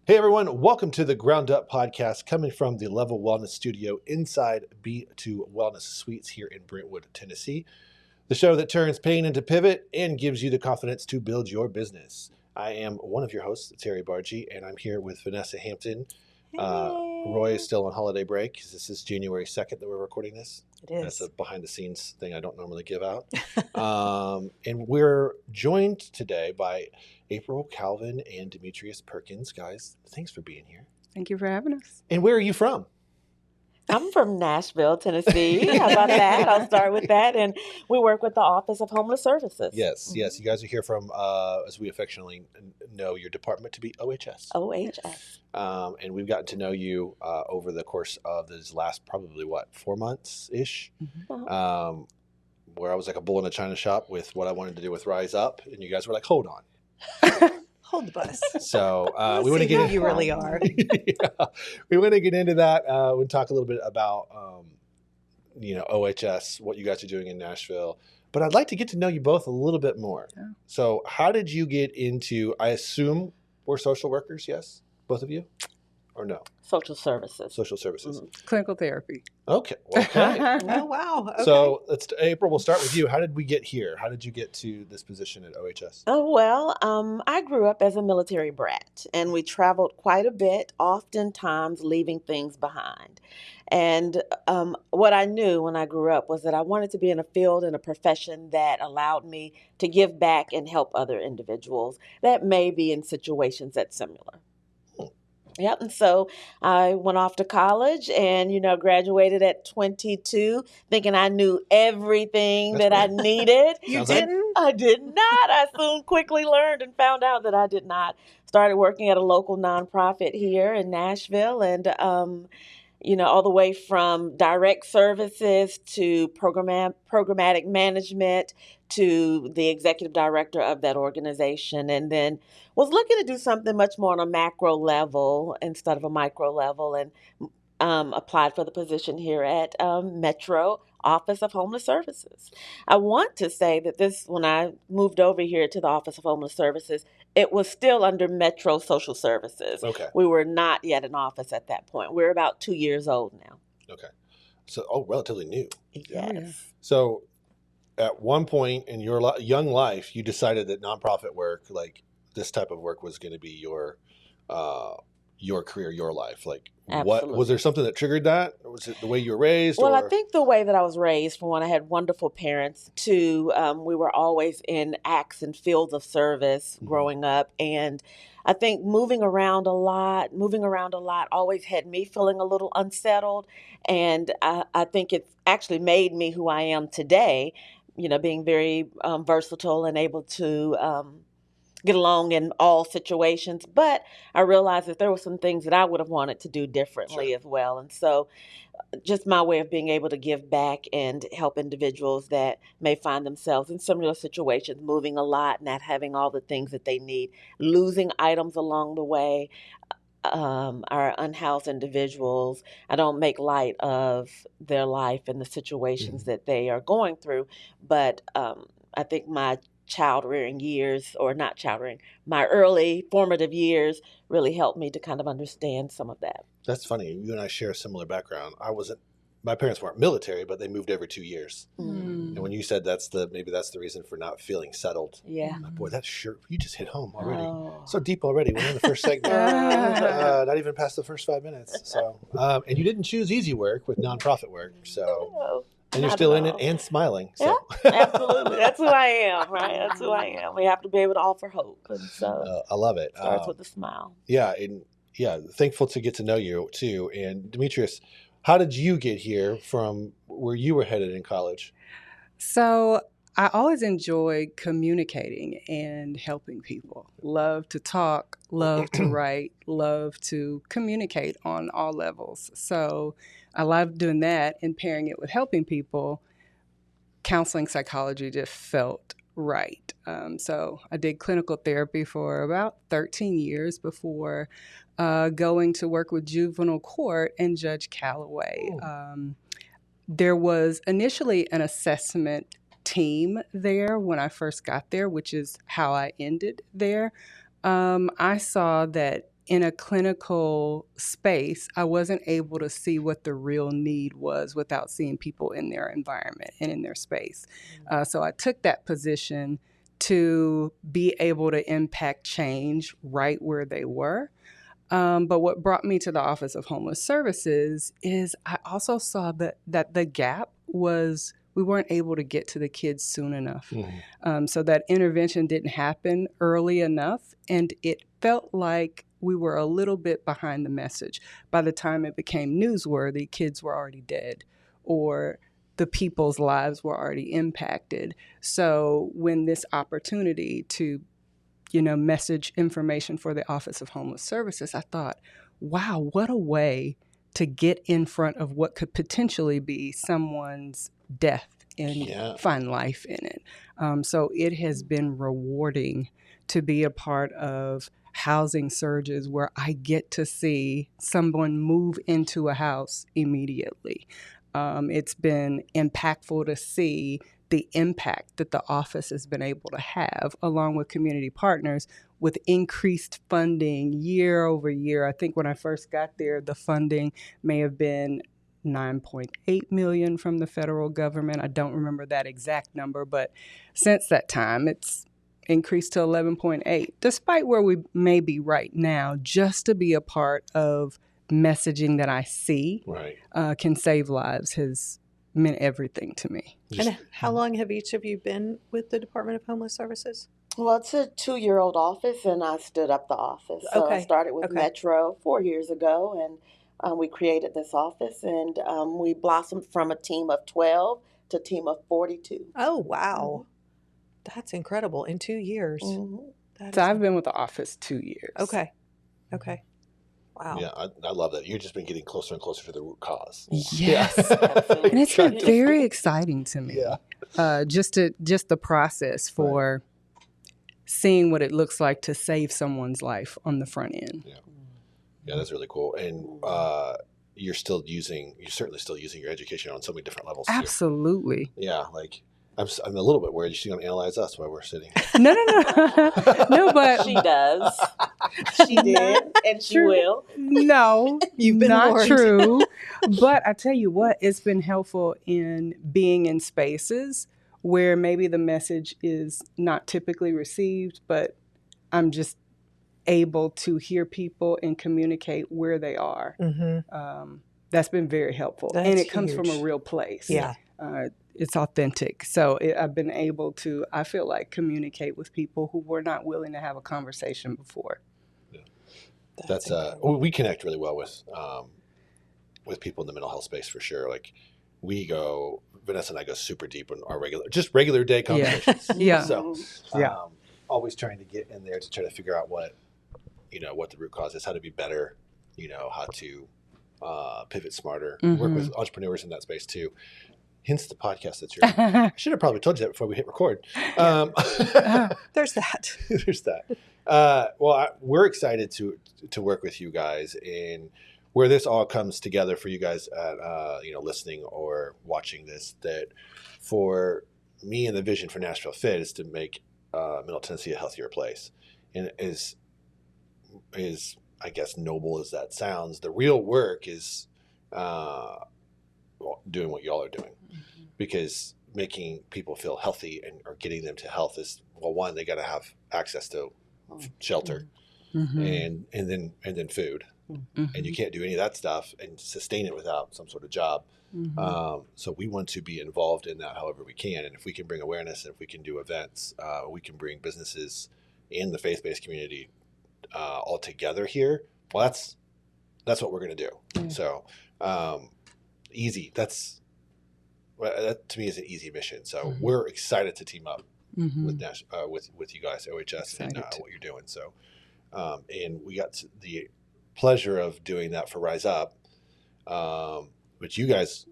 Hey everyone, welcome to the Ground Up podcast coming from the Level Wellness Studio inside B2 Wellness Suites here in Brentwood, Tennessee. The show that turns pain into pivot and gives you the confidence to build your business. I am one of your hosts, Terry Barga, and I'm here with Vanessa Hampton. Roy is still on holiday break because this is January 2nd that we're recording this. It is. That's a behind the scenes thing I don't normally give out. And we're joined today by April, Calvin, and Demetrius Perkins. Guys, thanks for being here. Thank you for having us. And where are you from? I'm from Nashville, Tennessee. How about that? I'll start with that. And we work with the Office of Homeless Services. Yes. You guys are here from, as we affectionately know your department to be OHS. OHS. And we've gotten to know you over the course of this last probably, 4 months-ish? Mm-hmm. Where I was like a bull in a china shop with what I wanted to do with Rise Up. And you guys were like, hold on. Hold the bus. So we want to get into you really are. Yeah, we want to get into that. We'll talk a little bit about OHS, what you guys are doing in Nashville. But I'd like to get to know you both a little bit more. Yeah. So how did you get into? I assume we're social workers. Yes, both of you, or no? Social services. Social services. Mm-hmm. Clinical therapy. Okay. Oh wow. Okay. So April. We'll start with you. How did we get here? How did you get to this position at OHS? Oh, well, I grew up as a military brat, and we traveled quite a bit, oftentimes leaving things behind. And what I knew when I grew up was that I wanted to be in a field and a profession that allowed me to give back and help other individuals that may be in situations that's similar. Yep. And so I went off to college and, graduated at 22, thinking I knew everything that I needed. You didn't? I did not. I soon quickly learned and found out that I did not. Started working at a local nonprofit here in Nashville and, all the way from direct services to programmatic management to the executive director of that organization, and then was looking to do something much more on a macro level instead of a micro level, and applied for the position here at Metro Office of Homeless Services. I want to say that when I moved over here to the Office of Homeless Services, it was still under Metro Social Services. Okay. We were not yet an office at that point. We're about 2 years old now. Okay. So, relatively new. Yes. Oh, yeah. So, at one point in your young life, you decided that nonprofit work, like this type of work, was going to be your career, your life. Like, Absolutely. What was there something that triggered that? Or was it the way you were raised? Well, I think the way that I was raised, from one, I had wonderful parents. Two, we were always in acts and fields of service growing up, and I think moving around a lot always had me feeling a little unsettled, and I think it's actually made me who I am today. Being very versatile and able to get along in all situations. But I realized that there were some things that I would have wanted to do differently as well. And so just my way of being able to give back and help individuals that may find themselves in similar situations, moving a lot, not having all the things that they need, losing items along the way. Our unhoused individuals, I don't make light of their life and the situations that they are going through, but I think my my early formative years really helped me to kind of understand some of that. That's funny. You and I share a similar background. My parents weren't military, but they moved every 2 years. And when you said maybe that's the reason for not feeling settled. Yeah. Boy, you just hit home already. Oh. So deep already. We're in the first segment. Not even past the first 5 minutes. So, and you didn't choose easy work with nonprofit work. So. No. And you're still in it and smiling. So. Yeah, absolutely. That's who I am, right? That's who I am. We have to be able to offer hope. And so I love it. Starts with a smile. Yeah. And thankful to get to know you too. And Demetrius, how did you get here from where you were headed in college? So I always enjoyed communicating and helping people. Love to talk, love to write, love to communicate on all levels. So I love doing that and pairing it with helping people. Counseling psychology just felt right. So I did clinical therapy for about 13 years before going to work with juvenile court and Judge Calloway. There was initially an assessment team there when I first got there, which is how I ended there. I saw that in a clinical space, I wasn't able to see what the real need was without seeing people in their environment and in their space. So I took that position to be able to impact change right where they were. But what brought me to the Office of Homeless Services is I also saw that the gap was we weren't able to get to the kids soon enough. So that intervention didn't happen early enough, and it felt like we were a little bit behind the message. By the time it became newsworthy, kids were already dead, or the people's lives were already impacted. So when this opportunity to message information for the Office of Homeless Services, I thought, wow, what a way to get in front of what could potentially be someone's death and find life in it. So it has been rewarding to be a part of housing surges where I get to see someone move into a house immediately. It's been impactful to see the impact that the office has been able to have, along with community partners, with increased funding year over year. I think when I first got there, the funding may have been $9.8 million from the federal government. I don't remember that exact number, but since that time, it's increased to 11.8. Despite where we may be right now, just to be a part of messaging that I see can save lives has meant everything to me. And how long have each of you been with the Department of Homeless Services? Well, it's a 2-year-old office, and I stood up the office. So I started with Metro 4 years ago, and we created this office, and we blossomed from a team of 12 to a team of 42. Oh, wow. That's incredible. In 2 years. So I've been with the office 2 years. Okay. Wow. Yeah, I love that. You've just been getting closer and closer to the root cause. Yes. And it's been very exciting to me. Just the process for seeing what it looks like to save someone's life on the front end. Yeah, that's really cool. And you're certainly still using your education on so many different levels. Absolutely. Yeah, like I'm a little bit worried she's going to analyze us while we're sitting. No, but she does. She did, and she will. No, you've been not warned. True. But I tell you what, it's been helpful in being in spaces where maybe the message is not typically received, but I'm just able to hear people and communicate where they are. That's been very helpful. And it comes from a real place. It's authentic. So I've been able to, I feel like, communicate with people who were not willing to have a conversation before. That's we connect really well with people in the mental health space for sure. Like Vanessa and I go super deep in our regular day conversations. So always trying to get in there to try to figure out what the root cause is, how to be better, how to pivot smarter, work with entrepreneurs in that space too. Hence the podcast that you're in. I should have probably told you that before we hit record. There's that. There's that. We're excited to work with you guys, and where this all comes together for you guys at listening or watching this, that for me and the vision for Nashville Fit is to make Middle Tennessee a healthier place. And is I guess noble as that sounds, the real work is doing what y'all are doing. Because making people feel healthy or getting them to health is, well, one, they got to have access to shelter and then food, and you can't do any of that stuff and sustain it without some sort of job. So we want to be involved in that however we can, and if we can bring awareness and if we can do events, we can bring businesses and the faith-based community all together here. Well, that's what we're going to do. So easy. That to me is an easy mission. So we're excited to team up with you guys, OHS, and what you're doing. So, and we got the pleasure of doing that for Rise Up, but you guys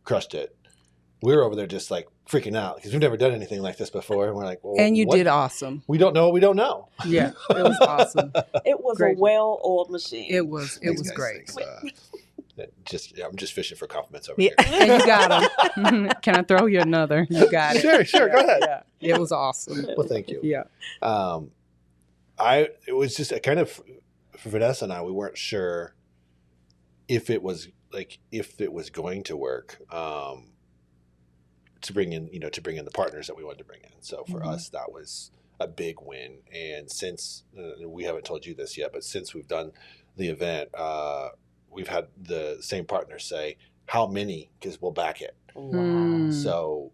crushed it. We're over there just like freaking out because we've never done anything like this before, and we're like, well, and you did awesome. We don't know what we don't know. Yeah, it was awesome. It was a well-oiled machine. It was great. I'm just fishing for compliments over here. And you got them. Can I throw you another? You got it. Sure. Go ahead. Yeah. It was awesome. Well, thank you. Yeah. It was just a kind of for Vanessa and I, we weren't sure if it was going to work, to bring in the partners that we wanted to bring in. So for us, that was a big win. And since we haven't told you this yet, but since we've done the event, we've had the same partners say, how many? Because we'll back it. Wow. So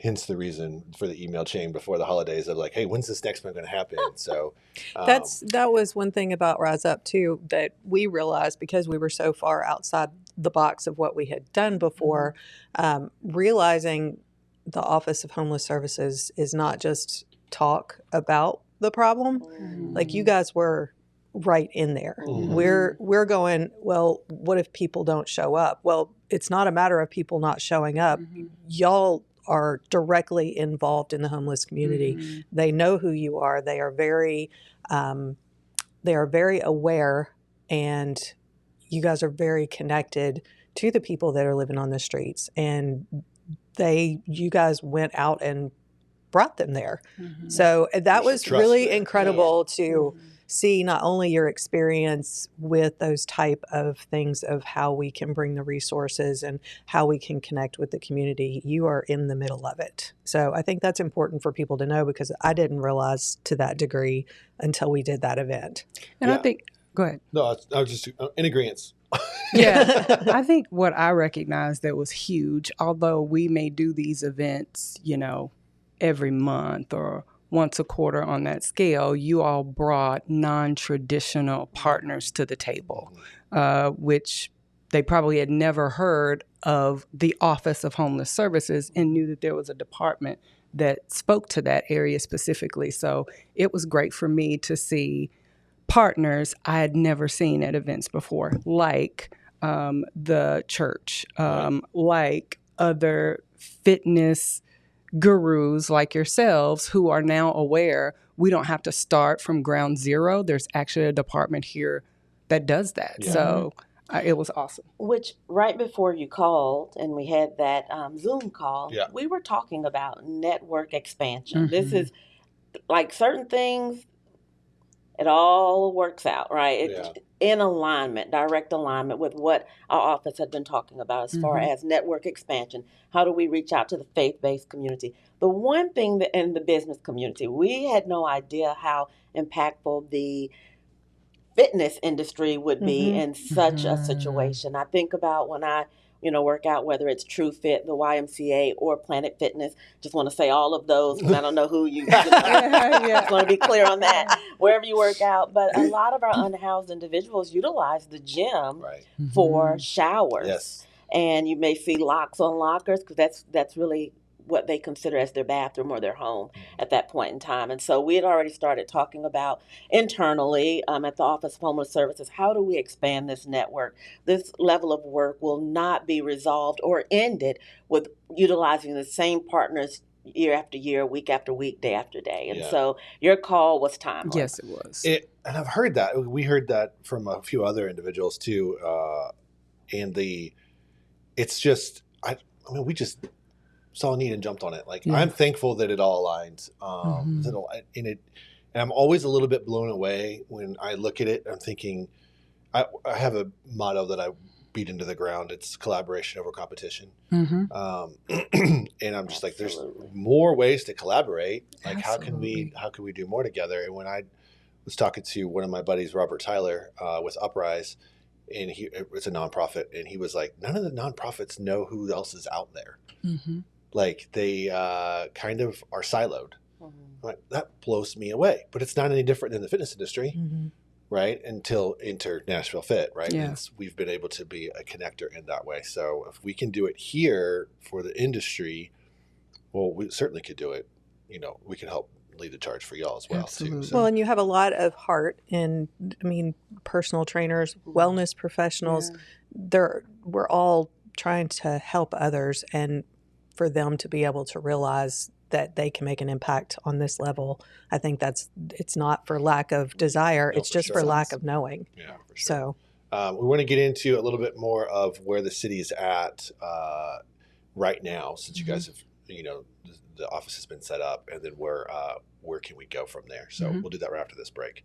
hence the reason for the email chain before the holidays of like, hey, when's this next one going to happen? So that was one thing about Rise Up too that we realized, because we were so far outside the box of what we had done before, realizing the Office of Homeless Services is not just talk about the problem. Like, you guys were right in there. We're going, well, what if people don't show up? Well, it's not a matter of people not showing up. Y'all are directly involved in the homeless community. They know who you are. They are very aware, and you guys are very connected to the people that are living on the streets. And you guys went out and brought them there. So that was really incredible to see not only your experience with those type of things of how we can bring the resources and how we can connect with the community. You are in the middle of it. So I think that's important for people to know, because I didn't realize to that degree until we did that event. And I think, go ahead. No, I was just in agreement. Yeah, I think what I recognized that was huge, although we may do these events, every month or once a quarter on that scale, you all brought non-traditional partners to the table, which they probably had never heard of the Office of Homeless Services and knew that there was a department that spoke to that area specifically. So it was great for me to see partners I had never seen at events before, like the church, like other fitness gurus like yourselves who are now aware we don't have to start from ground zero. There's actually a department here that does that. So it was awesome. Which right before you called and we had that Zoom call, we were talking about network expansion. This is like certain things, it all works out, right? In alignment, direct alignment with what our office had been talking about as far as network expansion. How do we reach out to the faith-based community? The one thing that in the business community, we had no idea how impactful the fitness industry would be in such a situation. I think about when I work out, whether it's True Fit, the YMCA, or Planet Fitness. Just want to say all of those, because I don't know who you just want to be clear on that, wherever you work out. But a lot of our unhoused individuals utilize the gym for showers. And you may see locks on lockers, because that's really what they consider as their bathroom or their home at that point in time. And so we had already started talking about internally at the Office of Homeless Services, how do we expand this network? This level of work will not be resolved or ended with utilizing the same partners year after year, week after week, day after day. And so your call was timely. Yes, it was. And I've heard that. We heard that from a few other individuals too. It's just, we just saw a need and jumped on it. Like, I'm thankful that it all aligns. And I'm always a little bit blown away when I look at it. I'm thinking, I have a motto that I beat into the ground. It's collaboration over competition. And I'm just like, there's more ways to collaborate. Like, how can we do more together? And when I was talking to one of my buddies, Robert Tyler, with Uprise, and it's a nonprofit, and he was like, none of the nonprofits know who else is out there. Like, they kind of are siloed. Like, that blows me away. But it's not any different than the fitness industry, right? Until enter Nashville Fit, right? We've been able to be a connector in that way. So if we can do it here for the industry, well, we certainly could do it. We can help lead the charge for y'all as well. Too. So. Well, and you have a lot of heart in, personal trainers, wellness professionals. We're all trying to help others, and for them to be able to realize that they can make an impact on this level. I think it's not for lack of desire. It's just for lack of knowing. Yeah, for sure. So we want to get into a little bit more of where the city is at right now, since you guys have, the office has been set up, and then where can we go from there? So we'll do that right after this break.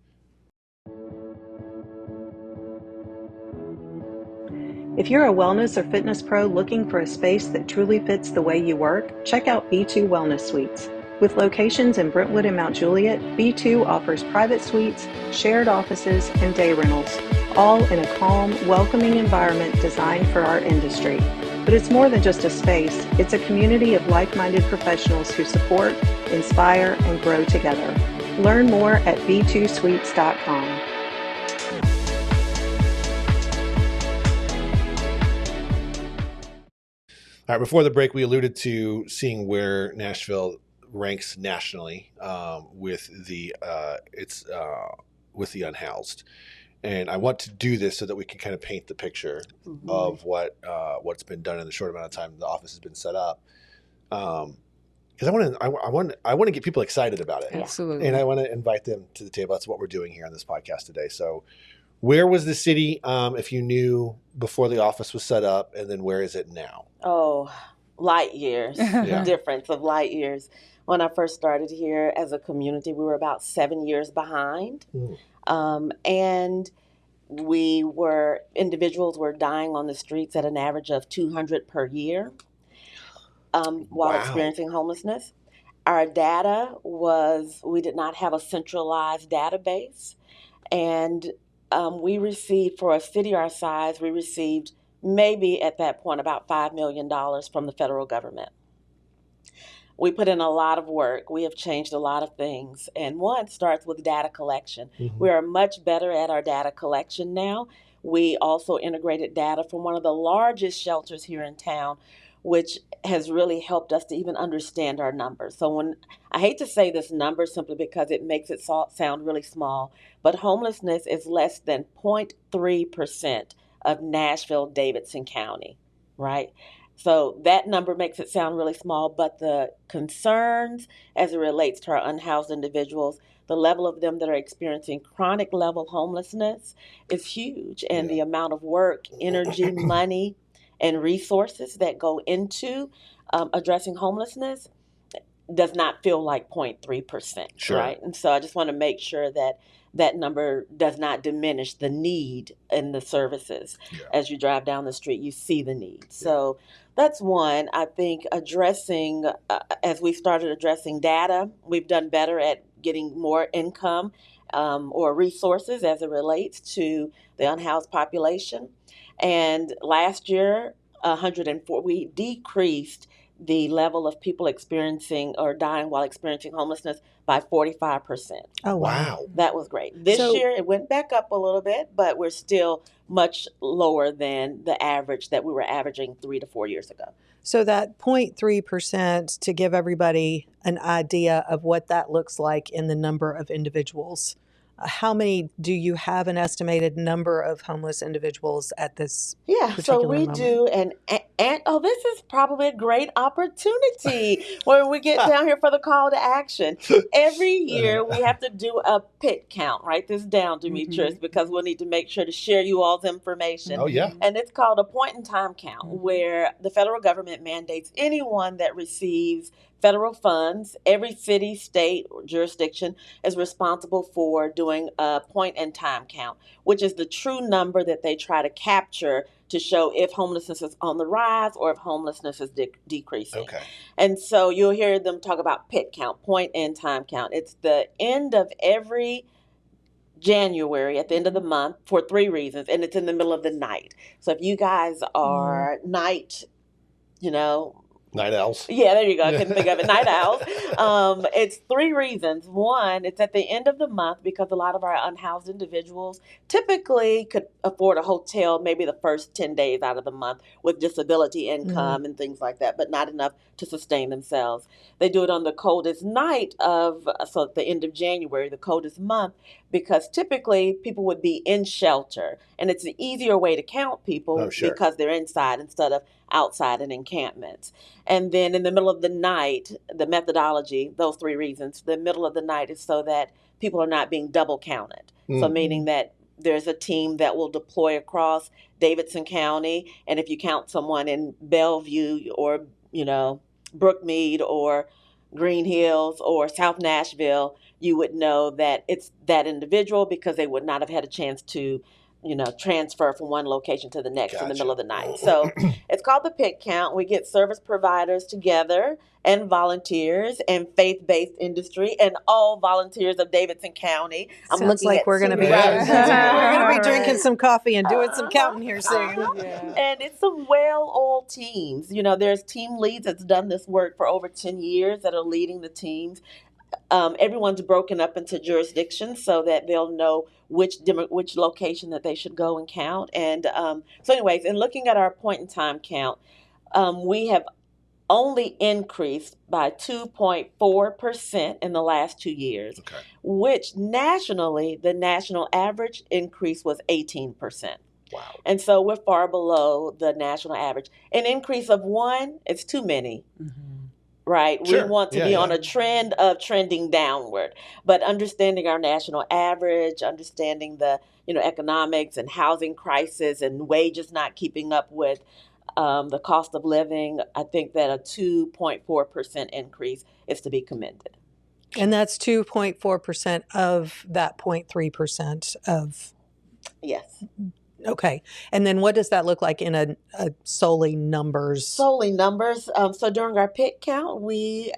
If you're a wellness or fitness pro looking for a space that truly fits the way you work, check out B2 Wellness Suites. With locations in Brentwood and Mount Juliet, B2 offers private suites, shared offices, and day rentals, all in a calm, welcoming environment designed for our industry. But it's more than just a space, it's a community of like-minded professionals who support, inspire, and grow together. Learn more at b2suites.com. All right, before the break, we alluded to seeing where Nashville ranks nationally with the unhoused, and I want to do this so that we can kind of paint the picture of what's been done in the short amount of time the office has been set up. Because I want to get people excited about it, Absolutely, and I want to invite them to the table. That's what we're doing here on this podcast today. So, where was the city if you knew before the office was set up, and then where is it now? Oh, light years. Difference of light years. When I first started here as a community, we were about 7 years behind. And individuals were dying on the streets at an average of 200 per year while experiencing homelessness. Our data we did not have a centralized database. And we received, for a city our size, we received maybe at that point about $5 million from the federal government. We put in a lot of work. We have changed a lot of things. And one starts with data collection. We are much better at our data collection now. We also integrated data from one of the largest shelters here in town, which has really helped us to even understand our numbers. So I hate to say this number simply because it makes it sound really small, but homelessness is less than 0.3% of Nashville, Davidson County, right? So that number makes it sound really small, but the concerns as it relates to our unhoused individuals, the level of them that are experiencing chronic level homelessness is huge. And the amount of work, energy, money, and resources that go into addressing homelessness does not feel like 0.3%, right? And so I just want to make sure that that number does not diminish the need in the services. As you drive down the street, you see the need. So that's one. I think addressing, as we started addressing data, we've done better at getting more income or resources as it relates to the unhoused population. And last year, 104, we decreased the level of people experiencing or dying while experiencing homelessness by 45%. Oh, wow. That was great. This year, it went back up a little bit, but we're still much lower than the average that we were averaging 3 to 4 years ago. So that 0.3%, to give everybody an idea of what that looks like in the number of individuals. How many do you have an estimated number of homeless individuals at this particular moment? So we do, and this is probably a great opportunity when we get down here for the call to action. Every year we have to do a pit count. Write this down, Demetrius, because we'll need to make sure to share you all's information. And it's called a point in time count, where the federal government mandates anyone that receives federal funds, every city, state, or jurisdiction is responsible for doing a point-in-time count, which is the true number that they try to capture to show if homelessness is on the rise or if homelessness is decreasing. And so you'll hear them talk about PIT count, point-in-time count. It's the end of every January, at the end of the month, for 3 reasons, and it's in the middle of the night. So if you guys are night owls. Yeah, there you go. I couldn't think of it. Night owls. It's 3 reasons. One, it's at the end of the month because a lot of our unhoused individuals typically could afford a hotel maybe the first 10 days out of the month with disability income and things like that, but not enough to sustain themselves. They do it on the coldest night so at the end of January, the coldest month, because typically people would be in shelter. And it's an easier way to count people because they're inside instead of outside in encampments. And then in the middle of the night, the methodology, those 3 reasons, the middle of the night is so that people are not being double counted. So meaning that there's a team that will deploy across Davidson County. And if you count someone in Bellevue or, Brookmead or Green Hills or South Nashville, you would know that it's that individual because they would not have had a chance to transfer from one location to the next in the Gotcha. middle of the night. So it's called the Pit Count. We get service providers together and volunteers and faith-based industry and all volunteers of Davidson County. Sounds like we're going to be drinking some coffee and doing some counting here soon. And it's some well-oiled teams. There's team leads that's done this work for over 10 years that are leading the teams. Everyone's broken up into jurisdictions so that they'll know which location that they should go and count. And so anyways, in looking at our point in time count, we have only increased by 2.4% in the last 2 years, which nationally, the national average increase was 18%. Wow. And so we're far below the national average. An increase of 1, it's too many. Right? Sure. We want to be on a trend of trending downward, but understanding our national average, understanding the, economics and housing crisis and wages not keeping up with the cost of living, I think that a 2.4% increase is to be commended. And that's 2.4% of that 0.3% of... Yes. Okay. And then what does that look like in a solely numbers? Solely numbers. So during our pit count,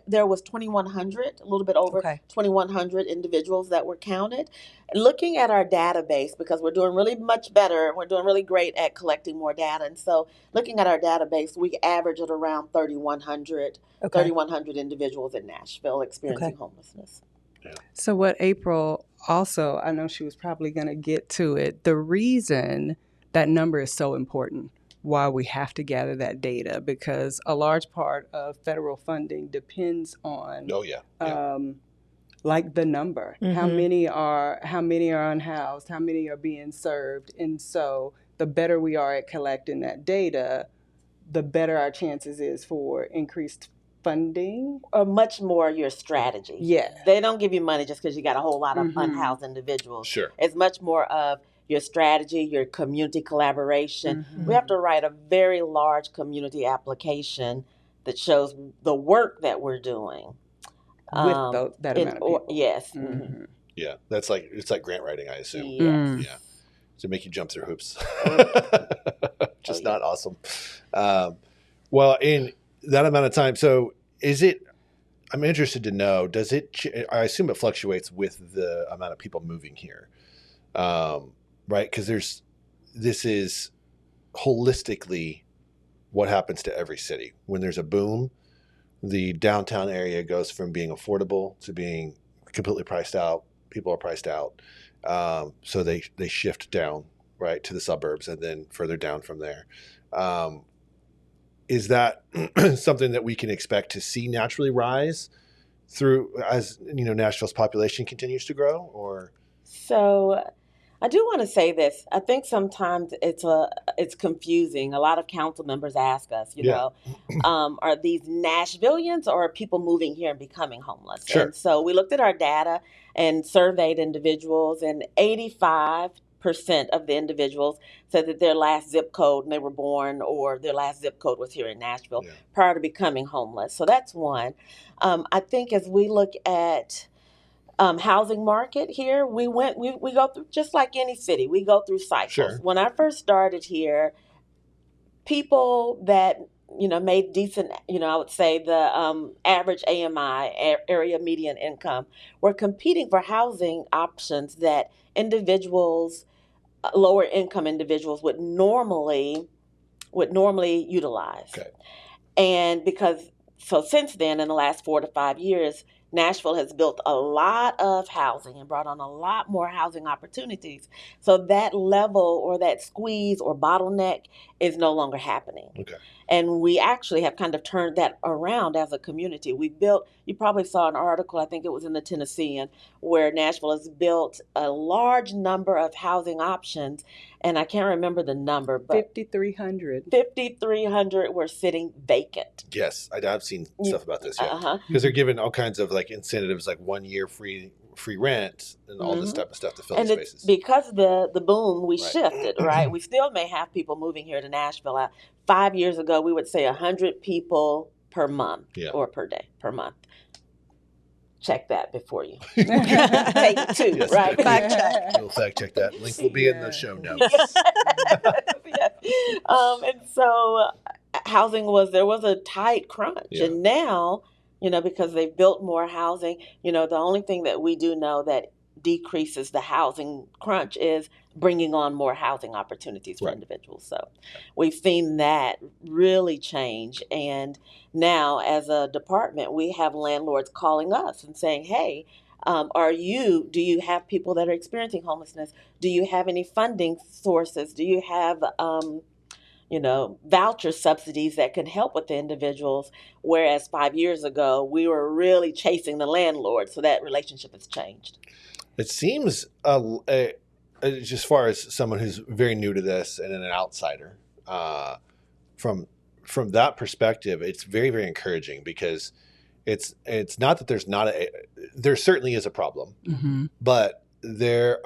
there was 2,100, a little bit over 2,100 individuals that were counted. Looking at our database, because we're doing really much better, we're doing really great at collecting more data. And so looking at our database, we average at around 3,100 individuals in Nashville experiencing homelessness. Yeah. So what April also, I know she was probably going to get to it, the reason that number is so important, why we have to gather that data, because a large part of federal funding depends on like the number. How many are unhoused, how many are being served. And so the better we are at collecting that data, the better our chances is for increased funding. Or much more your strategy. Yeah. They don't give you money just because you got a whole lot of unhoused individuals. Sure. It's much more of your strategy, your community collaboration. We have to write a very large community application that shows the work that we're doing. With that amount of people. Yes. Yeah. It's like grant writing, I assume. Yes. Yeah. To make you jump through hoops. Just not awesome. Well, in that amount of time, so I'm interested to know, I assume it fluctuates with the amount of people moving here, right? Because this is holistically what happens to every city. When there's a boom, the downtown area goes from being affordable to being completely priced out. People are priced out. So they shift down, right, to the suburbs and then further down from there. Is that something that we can expect to see naturally rise through as Nashville's population continues to grow? Or so, I do want to say this. I think sometimes it's confusing. A lot of council members ask us, are these Nashvillians or are people moving here and becoming homeless? Sure. And so we looked at our data and surveyed individuals, and 85% of the individuals said that their last zip code when they were born or their last zip code was here in Nashville prior to becoming homeless. So that's one. I think as we look at housing market here, we go through, just like any city, we go through cycles. Sure. When I first started here, people that made decent, I would say the average AMI, area median income, were competing for housing options that individuals, lower income individuals would normally utilize. Okay. And since then, in the last 4 to 5 years, Nashville has built a lot of housing and brought on a lot more housing opportunities. So that level or that squeeze or bottleneck is no longer happening. Okay. And we actually have kind of turned that around as a community. You probably saw an article, I think it was in the Tennessean, where Nashville has built a large number of housing options. And I can't remember the number, but 5,300. 5,300 were sitting vacant. Yes, I've seen stuff about this. Yeah, because they're given all kinds of like incentives, like 1 year free rent and all this type of stuff to fill the spaces. It's because the boom, we shifted, right? We still may have people moving here to Nashville. 5 years ago, we would say 100 people per month or per day, per month. check that before you take it too, Yes, right? Fact check. We'll fact check that. Link will be in the show notes. Yes. And so there was a tight crunch. Yeah. And now, because they've built more housing, the only thing that we do know that decreases the housing crunch is bringing on more housing opportunities for individuals. So we've seen that really change. And now as a department, we have landlords calling us and saying, hey, do you have people that are experiencing homelessness? Do you have any funding sources? Do you have, voucher subsidies that can help with the individuals? Whereas 5 years ago, we were really chasing the landlord. So that relationship has changed. It seems, as far as someone who's very new to this and an outsider, from that perspective, it's very, very encouraging, because it's not that there certainly is a problem, but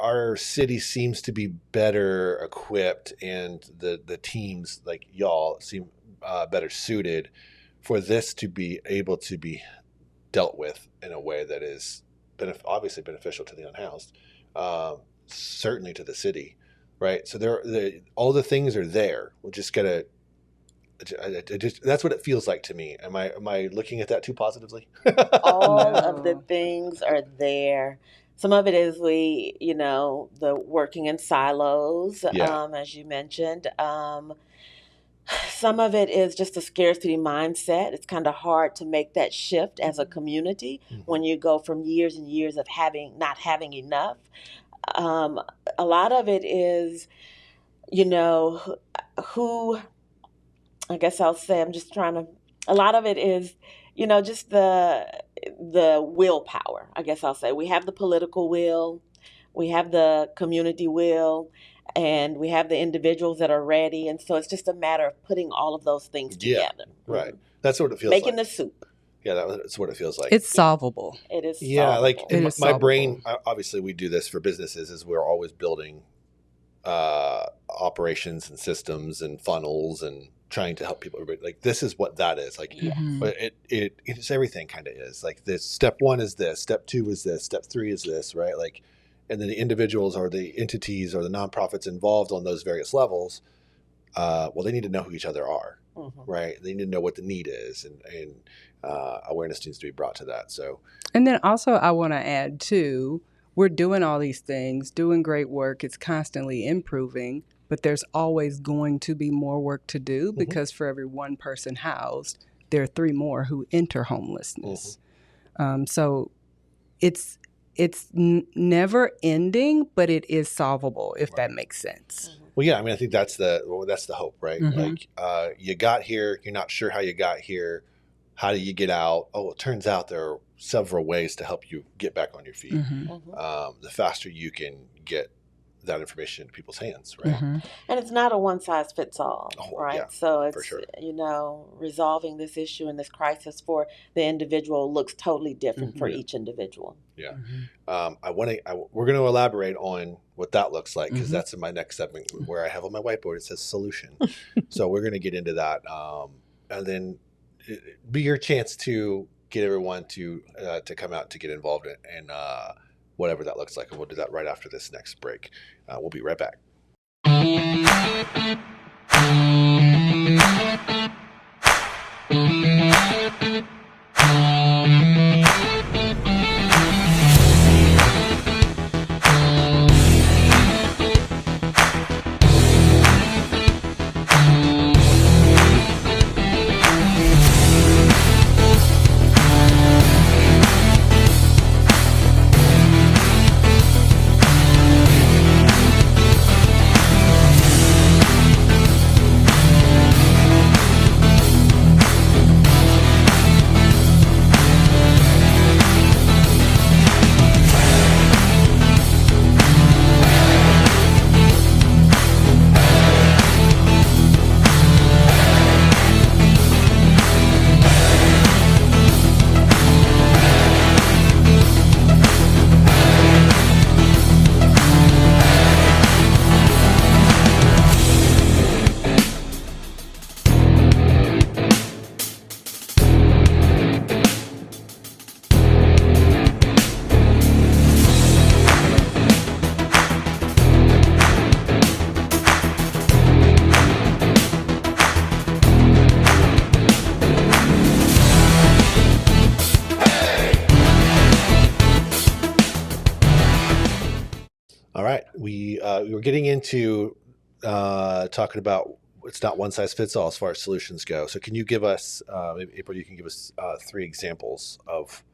our city seems to be better equipped, and the teams like y'all seem better suited for this to be able to be dealt with in a way that is obviously beneficial to the unhoused, certainly to the city, right? So all the things are there. We'll just gotta. That's what it feels like to me. Am I looking at that too positively? All of the things are there. Some of it is the working in silos, as you mentioned. Some of it is just a scarcity mindset. It's kind of hard to make that shift as a community when you go from years and years of not having enough. A lot of it is, I guess I'll say, a lot of it is, just the willpower, I guess I'll say. We have the political will, we have the community will, and we have the individuals that are ready. And so it's just a matter of putting all of those things together. Right. That's what it feels Making like. the soup. Yeah, that's what it feels like. It's solvable. It is solvable. Yeah, like in my solvable. brain, obviously we do this for businesses, is we're always building operations and systems and funnels and trying to help people. Like, this is what that is. Like, but it's everything kind of is. Like, this step 1 is this, step 2 is this, step 3 is this, right? Like, and then the individuals or the entities or the nonprofits involved on those various levels, they need to know who each other are, right? They need to know what the need is, and awareness needs to be brought to that. So, and then also I want to add too, we're doing all these things, doing great work. It's constantly improving, but there's always going to be more work to do, because for every one person housed, there are 3 more who enter homelessness. So it's never ending, but it is solvable, if that makes sense. Well, yeah, I mean, I think that's the hope, right? Like, you got here, you're not sure how you got here. How do you get out? Oh, it turns out there are several ways to help you get back on your feet. The faster you can get that information into people's hands, right? And it's not a one size fits all, right? Yeah, so it's, for sure. Resolving this issue and this crisis for the individual looks totally different for each individual. Yeah. We're going to elaborate on what that looks like, because that's in my next segment where I have on my whiteboard, it says solution. So we're going to get into that. And then be your chance to get everyone to come out to get involved in whatever that looks like. And we'll do that right after this next break. We'll be right back. we're getting into talking about it's not one size fits all as far as solutions go. So can you give us, maybe April, you can give us 3 examples of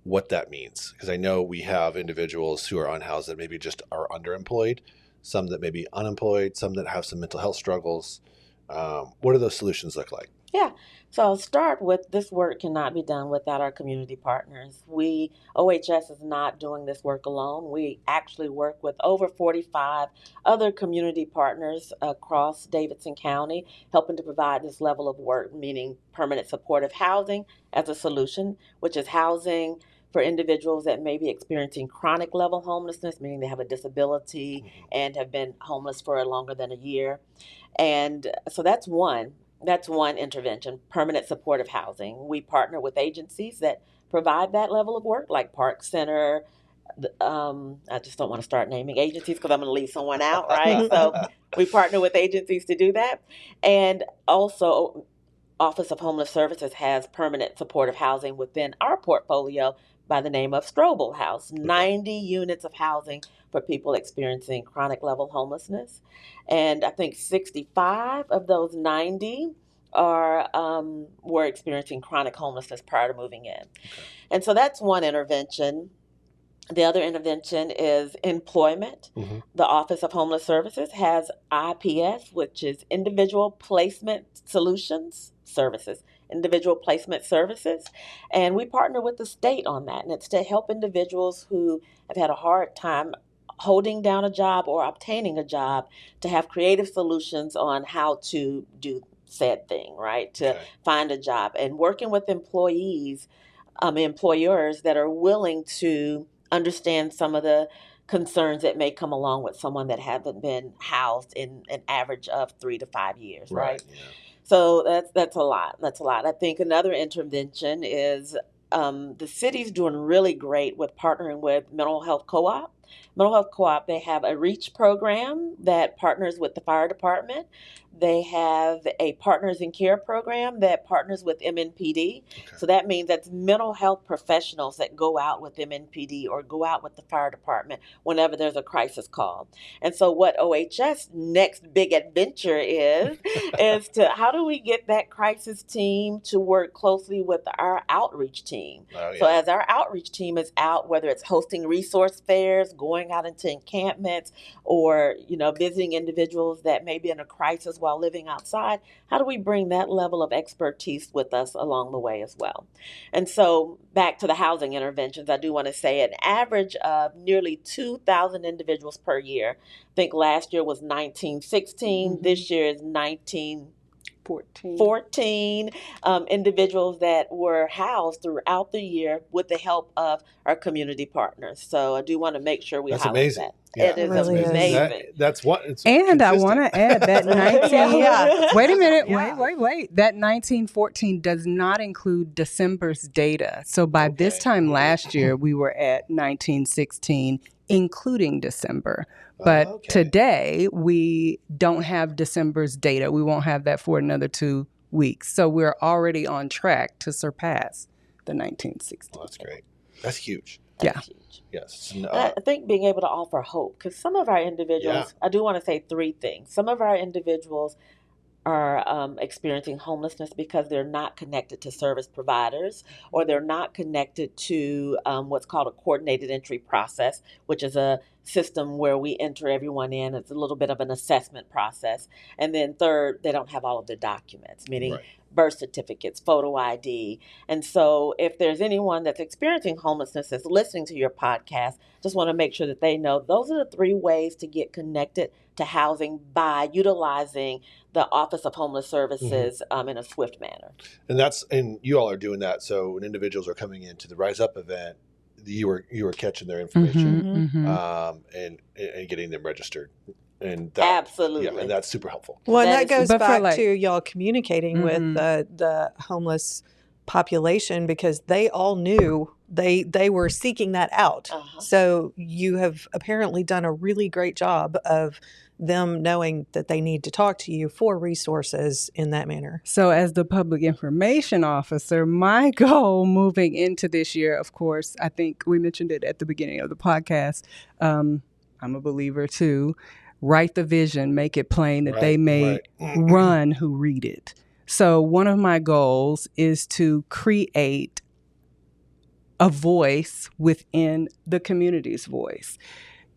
what that means? Because I know we have individuals who are unhoused that maybe just are underemployed, some that may be unemployed, some that have some mental health struggles. What do those solutions look like? Yeah. So I'll start with this work cannot be done without our community partners. OHS is not doing this work alone. We actually work with over 45 other community partners across Davidson County, helping to provide this level of work, meaning permanent supportive housing as a solution, which is housing for individuals that may be experiencing chronic level homelessness, meaning they have a disability and have been homeless for longer than a year. And so that's one. That's one intervention, permanent supportive housing. We partner with agencies that provide that level of work, like Park Center. I just don't want to start naming agencies because I'm going to leave someone out, right? So we partner with agencies to do that. And also, Office of Homeless Services has permanent supportive housing within our portfolio by the name of Strobel House, 90 units of housing for people experiencing chronic level homelessness. And I think 65 of those 90 were experiencing chronic homelessness prior to moving in. And so that's one intervention. The other intervention is employment. The Office of Homeless Services has IPS, which is Individual Placement Solutions Services, Individual Placement Services. And we partner with the state on that. And it's to help individuals who have had a hard time holding down a job or obtaining a job to have creative solutions on how to do said thing, right? To find a job and working with employers that are willing to understand some of the concerns that may come along with someone that hasn't been housed in an average of 3 to 5 years, right? Yeah. So that's a lot. That's a lot. I think another intervention is the city's doing really great with partnering with Mental Health Co-op. Mental Health Co-op, they have a REACH program that partners with the fire department. They have a Partners in Care program that partners with MNPD. So that means that's mental health professionals that go out with MNPD or go out with the fire department whenever there's a crisis call. And so what OHS next big adventure is to how do we get that crisis team to work closely with our outreach team? So as our outreach team is out, whether it's hosting resource fairs, going out into encampments, or visiting individuals that may be in a crisis while living outside, how do we bring that level of expertise with us along the way as well? And so back to the housing interventions, I do want to say an average of nearly 2,000 individuals per year. I think last year was 1916. This year is 14 individuals that were housed throughout the year with the help of our community partners. So I do want to make sure we highlight that. Yeah, it is really amazing. That's what. And consistent. I want to add that 19. Wait a minute. Wait. That 1914 does not include December's data. So by this time last year, we were at 1916, including December. But today, we don't have December's data. We won't have that for another 2 weeks. So we're already on track to surpass the 1960. Well, that's great. That's huge. That's huge. Yes. I think being able to offer hope, because some of our individuals, I do want to say 3 things. Some of our individuals are experiencing homelessness because they're not connected to service providers, or they're not connected to what's called a coordinated entry process, which is a system where we enter everyone in. It's a little bit of an assessment process. And then third, they don't have all of their documents, meaning birth certificates, photo ID. And so if there's anyone that's experiencing homelessness that's listening to your podcast, just want to make sure that they know those are the 3 ways to get connected to housing by utilizing the Office of Homeless Services in a swift manner. And you all are doing that. So when individuals are coming into the Rise Up event, you were catching their information and getting them registered. And that, absolutely. Yeah, and that's super helpful. Well, and that goes back to y'all communicating with the homeless population, because they all knew they were seeking that out. So you have apparently done a really great job of them knowing that they need to talk to you for resources in that manner. So as the public information officer, my goal moving into this year, of course, I think we mentioned it at the beginning of the podcast, I'm a believer too. Write the vision, make it plain that they Right, may right. run who read it. So one of my goals is to create a voice within the community's voice.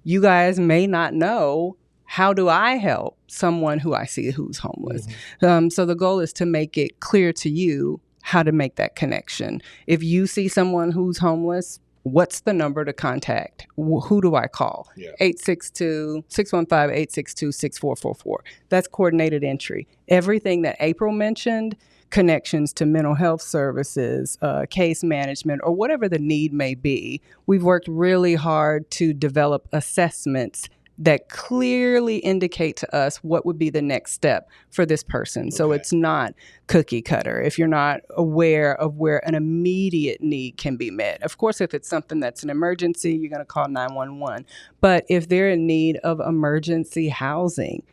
You guys may not know, how do I help someone who I see who's homeless? So the goal is to make it clear to you how to make that connection. If you see someone who's homeless, what's the number to contact? Who do I call? 862-615-862-6444. That's coordinated entry. Everything that April mentioned, connections to mental health services, case management, or whatever the need may be. We've worked really hard to develop assessments that clearly indicate to us what would be the next step for this person. So it's not cookie cutter if you're not aware of where an immediate need can be met. Of course, if it's something that's an emergency, you're going to call 911. But if they're in need of emergency housing,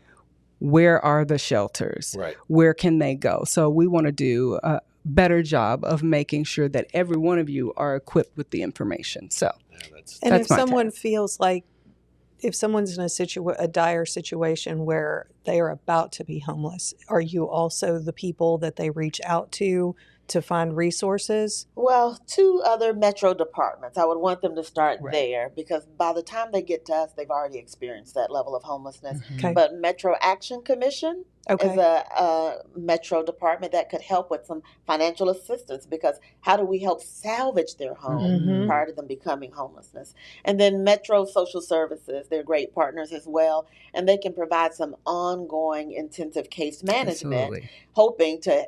where are the shelters? Right. Where can they go? So we want to do a better job of making sure that every one of you are equipped with the information. So, and if someone feels like, if someone's in a dire situation where they are about to be homeless, are you also the people that they reach out to find resources? Well, 2 other metro departments. I would want them to start there, because by the time they get to us, they've already experienced that level of homelessness. Okay. But Metro Action Commission is a metro department that could help with some financial assistance, because how do we help salvage their home prior to them becoming homelessness? And then Metro Social Services, they're great partners as well, and they can provide some ongoing intensive case management, hoping to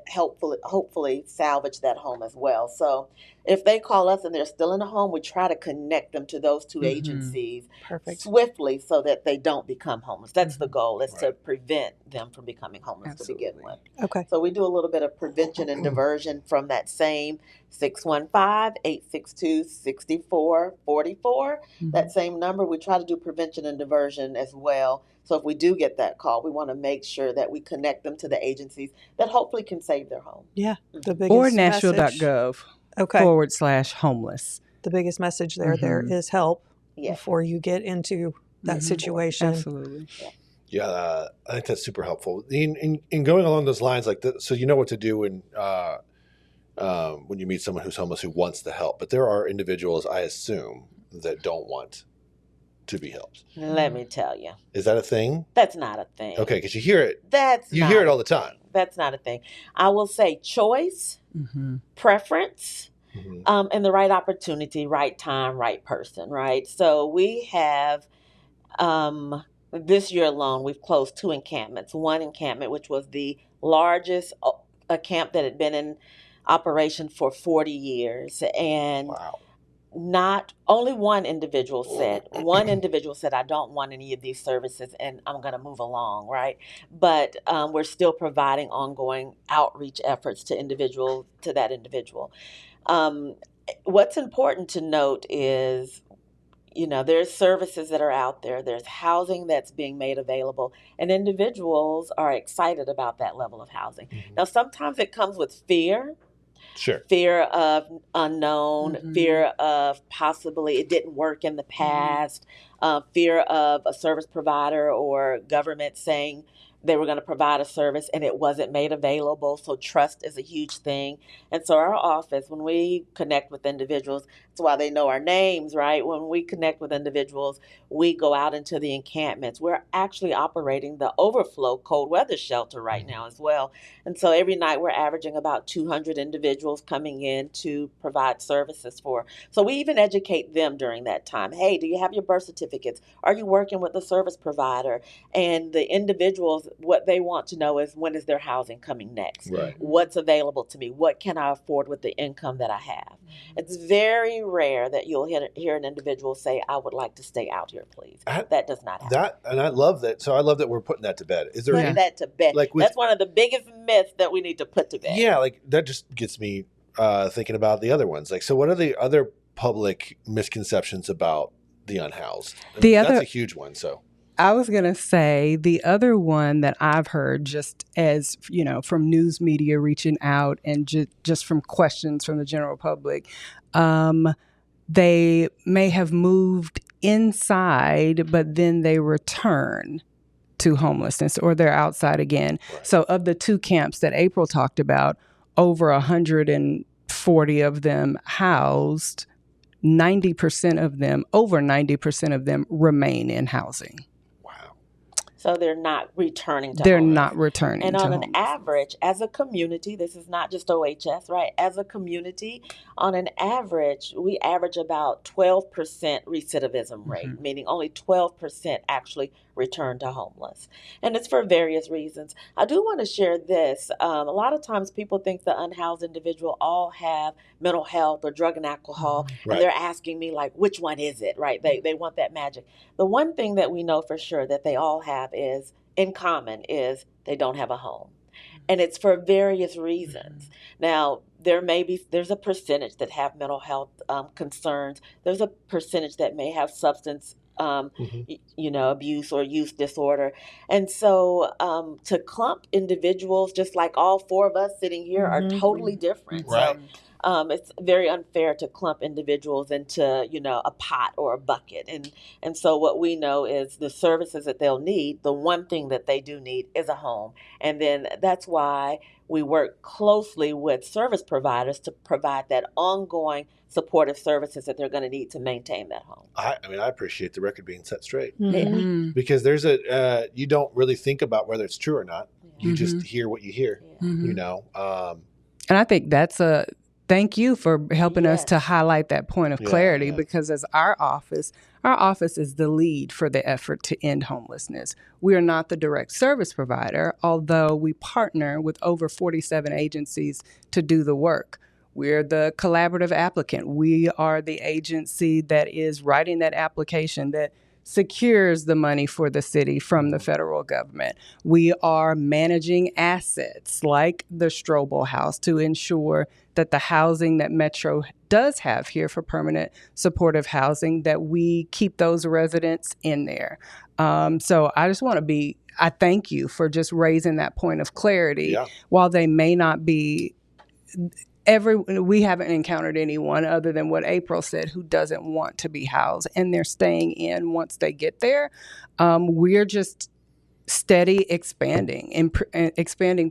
hopefully salvage that home as well. So if they call us and they're still in a home, we try to connect them to those 2 agencies swiftly so that they don't become homeless. That's the goal, is to prevent them from becoming homeless to begin with. Okay. So we do a little bit of prevention and diversion from that same 615-862-6444. That same number, we try to do prevention and diversion as well. So if we do get that call, we want to make sure that we connect them to the agencies that hopefully can save their home. Yeah. The biggest or Nashville.gov /homeless. The biggest message there is help before you get into that situation. Absolutely. Yeah, I think that's super helpful. In going along those lines, so you know what to do when you meet someone who's homeless who wants the help. But there are individuals, I assume, that don't want to be helped. Let me tell you. Is that a thing? That's not a thing. Okay, because you hear it. You hear it all the time. That's not a thing. I will say choice, preference, and the right opportunity, right time, right person, right? So we have, this year alone, we've closed 2 encampments. One encampment, which was the largest camp that had been in operation for 40 years. And not only one individual said, I don't want any of these services and I'm going to move along, right? But we're still providing ongoing outreach efforts to that individual. What's important to note is, there's services that are out there. There's housing that's being made available, and individuals are excited about that level of housing. Now, sometimes it comes with fear. Sure. Fear of unknown, fear of possibly it didn't work in the past, fear of a service provider or government saying they were going to provide a service and it wasn't made available. So trust is a huge thing. And so our office, when we connect with individuals, that's why they know our names, right? When we connect with individuals, we go out into the encampments. We're actually operating the overflow cold weather shelter right now as well. And so every night we're averaging about 200 individuals coming in to provide services for. So we even educate them during that time. Hey, do you have your birth certificates? Are you working with a service provider? And the individuals, what they want to know is, when is their housing coming next? Right. What's available to me? What can I afford with the income that I have? It's very rare that you'll hear an individual say, I would like to stay out here, please. That does not happen. And I love that. So I love that we're putting that to bed. Is there putting that to bed? That's one of the biggest myths that we need to put to bed. Yeah, that just gets me thinking about the other ones. So what are the other public misconceptions about the unhoused? That's a huge one. So I was going to say the other one that I've heard, just as, from news media reaching out and just from questions from the general public, they may have moved inside, but then they return to homelessness or they're outside again. Right. So of the 2 camps that April talked about, over 140 of them housed, 90% of them, over 90% of them remain in housing. So they're not returning to They're homeless. not returning and to on homeless. an average, as a community, this is not just OHS, right? As a community, on an average, we average about 12% recidivism rate, meaning only 12% actually return to homeless. And it's for various reasons. I do want to share this. A lot of times people think the unhoused individual all have mental health or drug and alcohol, and they're asking me like, which one is it, right? They want that magic. The one thing that we know for sure that they all have is in common is they don't have a home. And it's for various reasons. Now, there's a percentage that have mental health concerns. There's a percentage that may have substance abuse or use disorder. And so to clump individuals, just like all 4 of us sitting here, are totally different. Right. So it's very unfair to clump individuals into, a pot or a bucket. And so what we know is the services that they'll need, the one thing that they do need is a home. And then that's why we work closely with service providers to provide that ongoing supportive services that they're going to need to maintain that home. I appreciate the record being set straight because there's you don't really think about whether it's true or not. You just hear what you hear, And I think that's thank you for helping us to highlight that point of clarity because as our office is the lead for the effort to end homelessness. We are not the direct service provider, although we partner with over 47 agencies to do the work. We're the collaborative applicant. We are the agency that is writing that application that secures the money for the city from the federal government. We are managing assets like the Strobel House to ensure that the housing that Metro does have here for permanent supportive housing, that we keep those residents in there. So I just want to I thank you for just raising that point of clarity. Yeah. While they may not be we haven't encountered anyone other than what April said who doesn't want to be housed and they're staying in once they get there. We're just steady expanding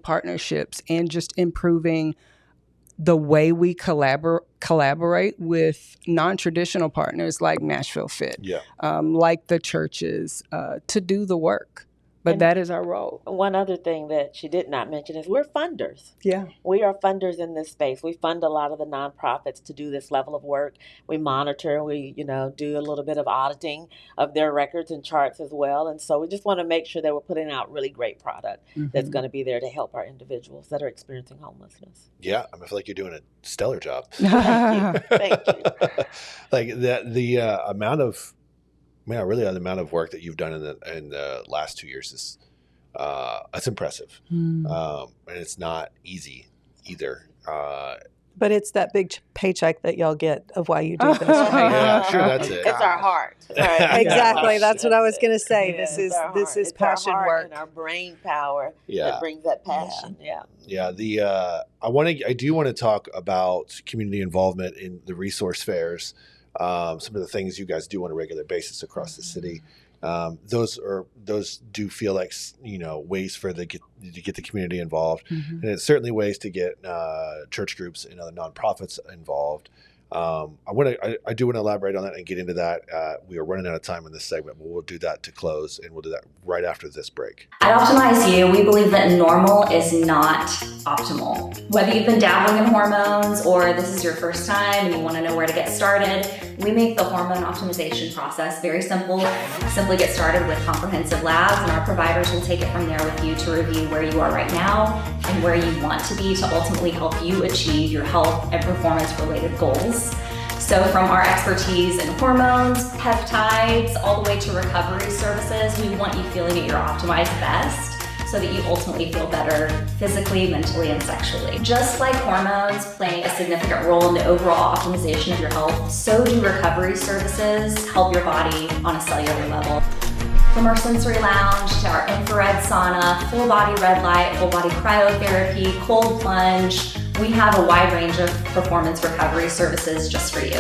partnerships and just improving the way we collaborate with non-traditional partners like Nashville Fit, like the churches, to do the work. But that is our role. One other thing that she did not mention is we're funders. Yeah. We are funders in this space. We fund a lot of the nonprofits to do this level of work. We monitor, we, do a little bit of auditing of their records and charts as well. And so we just want to make sure that we're putting out really great product that's going to be there to help our individuals that are experiencing homelessness. Yeah. I feel like you're doing a stellar job. Thank you. Like the amount of the amount of work that you've done in the last 2 years is it's impressive. And it's not easy either. But it's that big paycheck that y'all get of why you do this. Right? Yeah, sure, that's it. It's our heart. Right? Exactly. That's what I was going to say. Yeah, this is passion our work. And our brain power that brings that passion. Yeah. I do want to talk about community involvement in the resource fairs. Some of the things you guys do on a regular basis across the city. Those do feel like ways to get the community involved, and it's certainly ways to get church groups and other nonprofits involved. I do want to elaborate on that and get into that. We are running out of time in this segment, but we'll do that to close, and we'll do that right after this break. At Optimize You, we believe that normal is not optimal. Whether you've been dabbling in hormones or this is your first time and you want to know where to get started, we make the hormone optimization process very simple. Simply get started with comprehensive labs, and our providers will take it from there with you to review where you are right now and where you want to be to ultimately help you achieve your health and performance-related goals. So from our expertise in hormones, peptides, all the way to recovery services, we want you feeling at your optimized best so that you ultimately feel better physically, mentally, and sexually. Just like hormones play a significant role in the overall optimization of your health, so do recovery services help your body on a cellular level. From our sensory lounge to our infrared sauna, full body red light, full body cryotherapy, cold plunge, we have a wide range of performance recovery services just for you.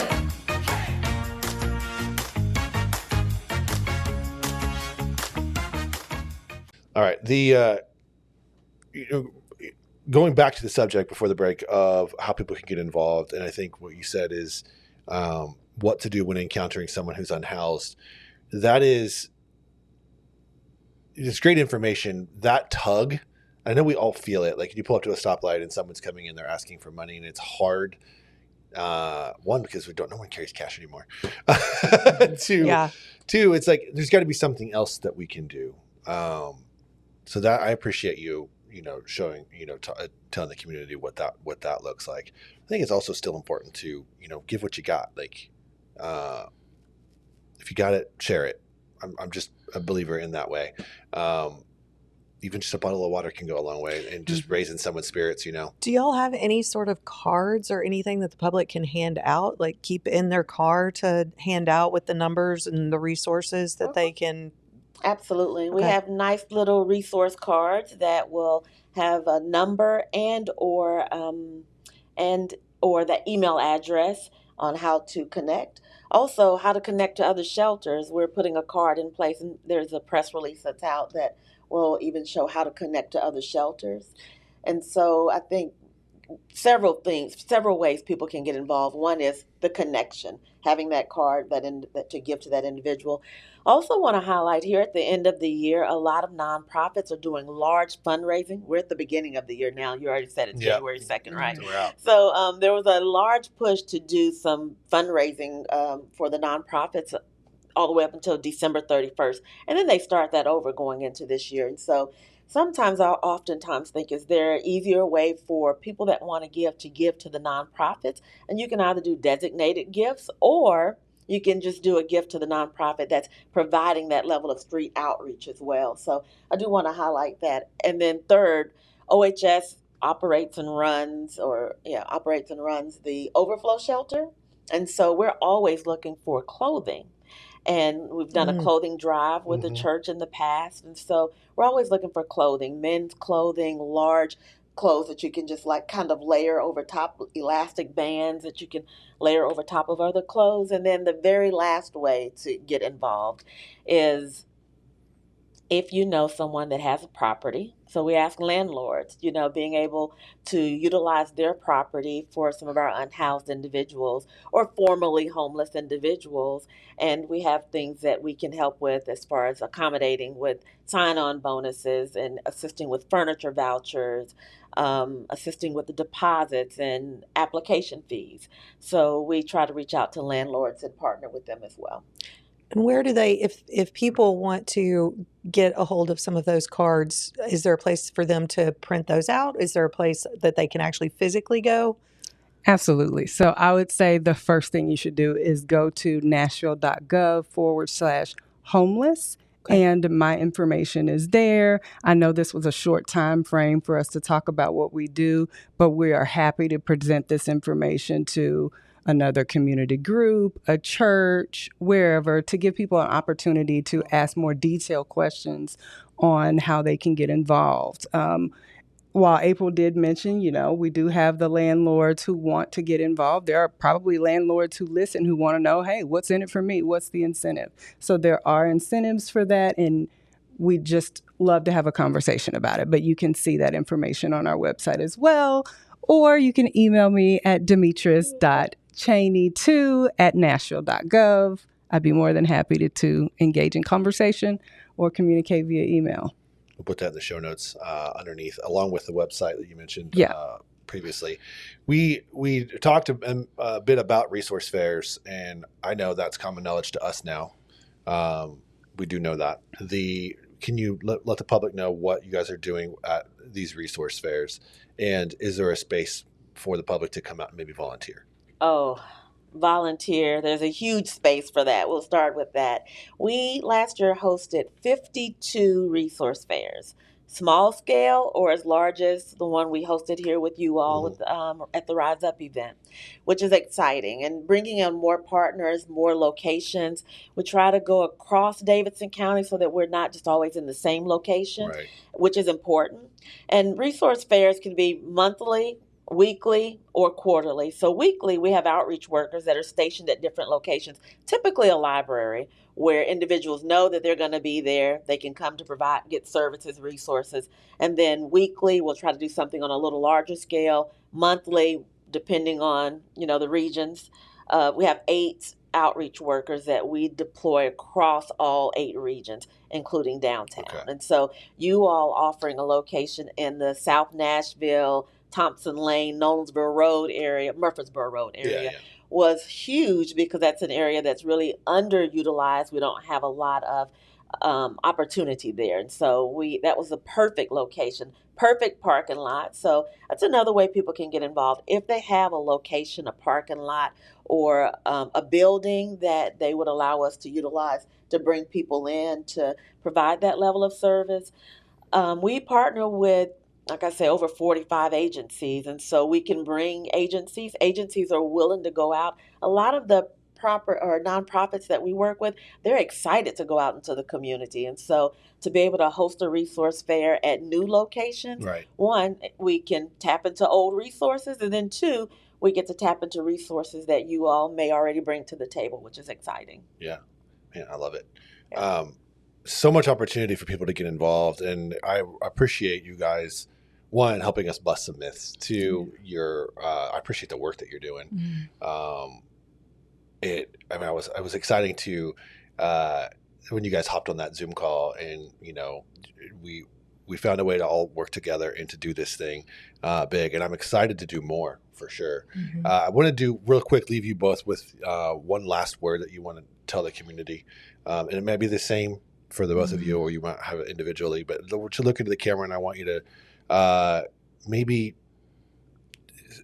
right. Going back to the subject before the break of how people can get involved, and I think what you said is what to do when encountering someone who's unhoused. It's great information. That tug, I know we all feel it. Like you pull up to a stoplight and someone's coming in, they're asking for money, and it's hard. One, because no one carries cash anymore. Two, it's like there's got to be something else that we can do. So that I appreciate you showing, telling the community what that looks like. I think it's also still important to, give what you got. Like, if you got it, share it. I'm just a believer in that way. Even just a bottle of water can go a long way and just raising someone's spirits, Do y'all have any sort of cards or anything that the public can hand out, like keep in their car to hand out with the numbers and the resources that they can? Absolutely. We have nice little resource cards that will have a number and or the email address on how to connect. Also, how to connect to other shelters. We're putting a card in place, and there's a press release that's out that will even show how to connect to other shelters. And so I think several ways people can get involved. One is the connection, having that card that to give to that individual. Also want to highlight here at the end of the year, a lot of nonprofits are doing large fundraising. We're at the beginning of the year now. You already said it's January 2nd, right? We're out. So there was a large push to do some fundraising for the nonprofits all the way up until December 31st. And then they start that over going into this year. And so sometimes I oftentimes think, is there an easier way for people that want to give to the nonprofits? And you can either do designated gifts, or you can just do a gift to the nonprofit that's providing that level of street outreach as well. So I do want to highlight that. And then third, OHS operates and runs the overflow shelter. And so we're always looking for clothing. And we've done a clothing drive with the church in the past. And so we're always looking for clothing, men's clothing, large clothes that you can just kind of layer over top, elastic bands that you can layer over top of other clothes. And then the very last way to get involved is if you know someone that has a property. So we ask landlords, being able to utilize their property for some of our unhoused individuals or formerly homeless individuals. And we have things that we can help with as far as accommodating with sign-on bonuses and assisting with furniture vouchers, assisting with the deposits and application fees. So we try to reach out to landlords and partner with them as well. And where do they, if people want to get a hold of some of those cards, is there a place for them to print those out? Is there a place that they can actually physically go? Absolutely. So I would say the first thing you should do is go to nashville.gov/homeless. Okay. And my information is there. I know this was a short time frame for us to talk about what we do, but we are happy to present this information to another community group, a church, wherever, to give people an opportunity to ask more detailed questions on how they can get involved. While April did mention, we do have the landlords who want to get involved. There are probably landlords who listen who want to know, hey, what's in it for me? What's the incentive? So there are incentives for that, and we just love to have a conversation about it. But you can see that information on our website as well, or you can email me at demetrius.cheney2@nashville.gov. I'd be more than happy to engage in conversation or communicate via email. We'll put that in the show notes underneath, along with the website that you mentioned previously. We talked a bit about resource fairs, and I know that's common knowledge to us now. We do know that. Can you let the public know what you guys are doing at these resource fairs, and is there a space for the public to come out and maybe volunteer? Oh, volunteer. There's a huge space for that. We'll start with that. We last year hosted 52 resource fairs, small scale or as large as the one we hosted here with you all at the Rise Up event, which is exciting. And bringing in more partners, more locations. We try to go across Davidson County so that we're not just always in the same location, which is important. And resource fairs can be monthly, weekly or quarterly. So weekly, we have outreach workers that are stationed at different locations, typically a library, where individuals know that they're going to be there. They can come to get services, resources. And then weekly, we'll try to do something on a little larger scale. Monthly, depending on, the regions. We have 8 outreach workers that we deploy across all 8 regions, including downtown. Okay. And so you all offering a location in the South Nashville, Thompson Lane, Nolensville Road area, Murfreesboro Road area was huge, because that's an area that's really underutilized. We don't have a lot of opportunity there. And so that was a perfect location, perfect parking lot. So that's another way people can get involved. If they have a location, a parking lot, or a building that they would allow us to utilize to bring people in to provide that level of service. We partner with, like I say, over 45 agencies. And so we can bring agencies. Agencies are willing to go out. A lot of the proper or nonprofits that we work with, they're excited to go out into the community. And so to be able to host a resource fair at new locations, Right. 1, we can tap into old resources, and then 2, we get to tap into resources that you all may already bring to the table, which is exciting. Yeah. Man, I love it. Yeah. So much opportunity for people to get involved. And I appreciate you guys, 1, helping us bust some myths. 2, I appreciate the work that you're doing. I was exciting to, when you guys hopped on that Zoom call, and, we found a way to all work together and to do this thing big. And I'm excited to do more, for sure. I want to leave you both with one last word that you want to tell the community. And it may be the same for the both of you, or you might have it individually, but to look into the camera, and I want you to maybe,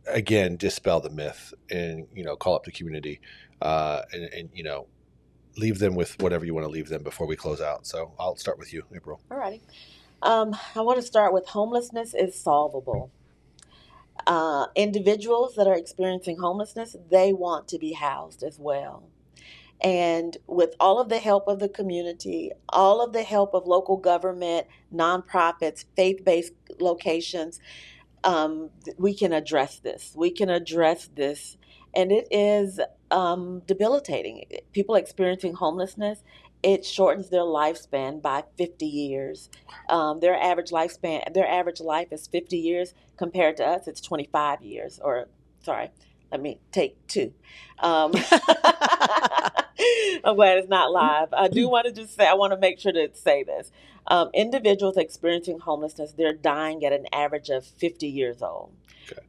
again, dispel the myth and, call up the community and leave them with whatever you want to leave them before we close out. So I'll start with you, April. All righty. I want to start with homelessness is solvable. Individuals that are experiencing homelessness, they want to be housed as well. And with all of the help of the community, all of the help of local government, nonprofits, faith-based locations, we can address this. And it is debilitating. People experiencing homelessness, it shortens their lifespan by 50 years. Their average life is 50 years. Compared to us, it's 25 years. Or, sorry, let me take 2. I'm glad it's not live. I do want to just say, I want to make sure to say this. Individuals experiencing homelessness, they're dying at an average of 50 years old. Okay.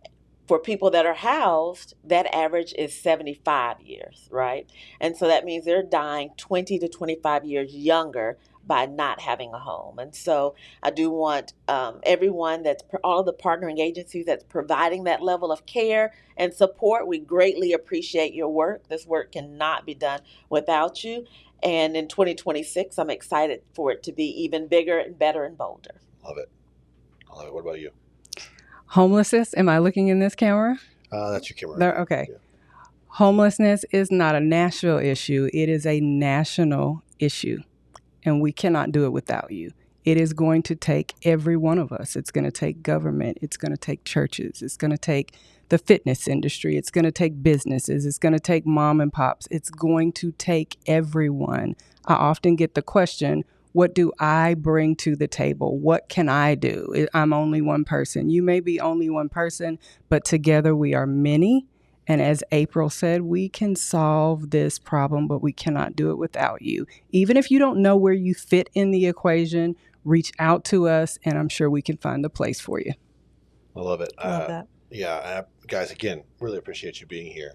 For people that are housed, that average is 75 years, right? And so that means they're dying 20 to 25 years younger by not having a home. And so I do want everyone all of the partnering agencies that's providing that level of care and support. We greatly appreciate your work. This work cannot be done without you. And in 2026, I'm excited for it to be even bigger and better and bolder. Love it. What about you? Homelessness. Am I looking in this camera? That's your camera. There, okay. Yeah. Homelessness is not a Nashville issue. It is a national issue. And we cannot do it without you. It is going to take every one of us. It's going to take government. It's going to take churches. It's going to take the fitness industry. It's going to take businesses. It's going to take mom and pops. It's going to take everyone. I often get the question, what do I bring to the table? What can I do? I'm only one person. You may be only one person, but together we are many. And as April said, we can solve this problem, but we cannot do it without you. Even if you don't know where you fit in the equation, reach out to us, and I'm sure we can find the place for you. I love it. Love that. Yeah, guys, again, really appreciate you being here.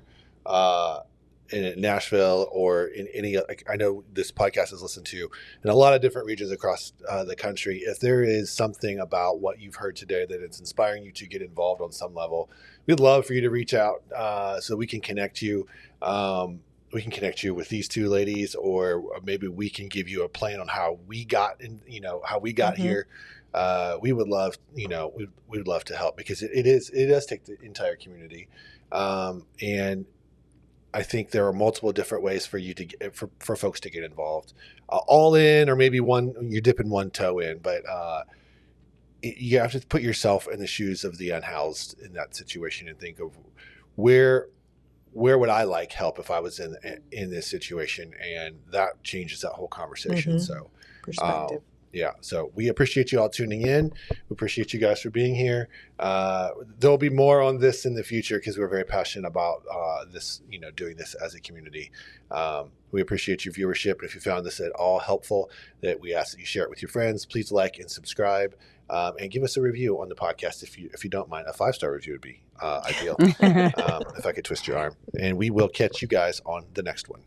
In Nashville or in any, I know this podcast is listened to in a lot of different regions across the country. If there is something about what you've heard today that it's inspiring you to get involved on some level, we'd love for you to reach out so we can connect you. We can connect you with these 2 ladies, or maybe we can give you a plan on how we got here. We would love, we would love to help, because it does take the entire community. And I think there are multiple different ways for you to get, for folks to get involved, all in, or maybe you're dipping one toe in, but you have to put yourself in the shoes of the unhoused in that situation and think of where would I like help if I was in this situation, and that changes that whole conversation. So perspective. So we appreciate you all tuning in. We appreciate you guys for being here. There'll be more on this in the future because we're very passionate about this, doing this as a community. We appreciate your viewership. And if you found this at all helpful, that we ask that you share it with your friends. Please like and subscribe, and give us a review on the podcast if you don't mind. A 5-star review would be ideal if I could twist your arm. And we will catch you guys on the next one.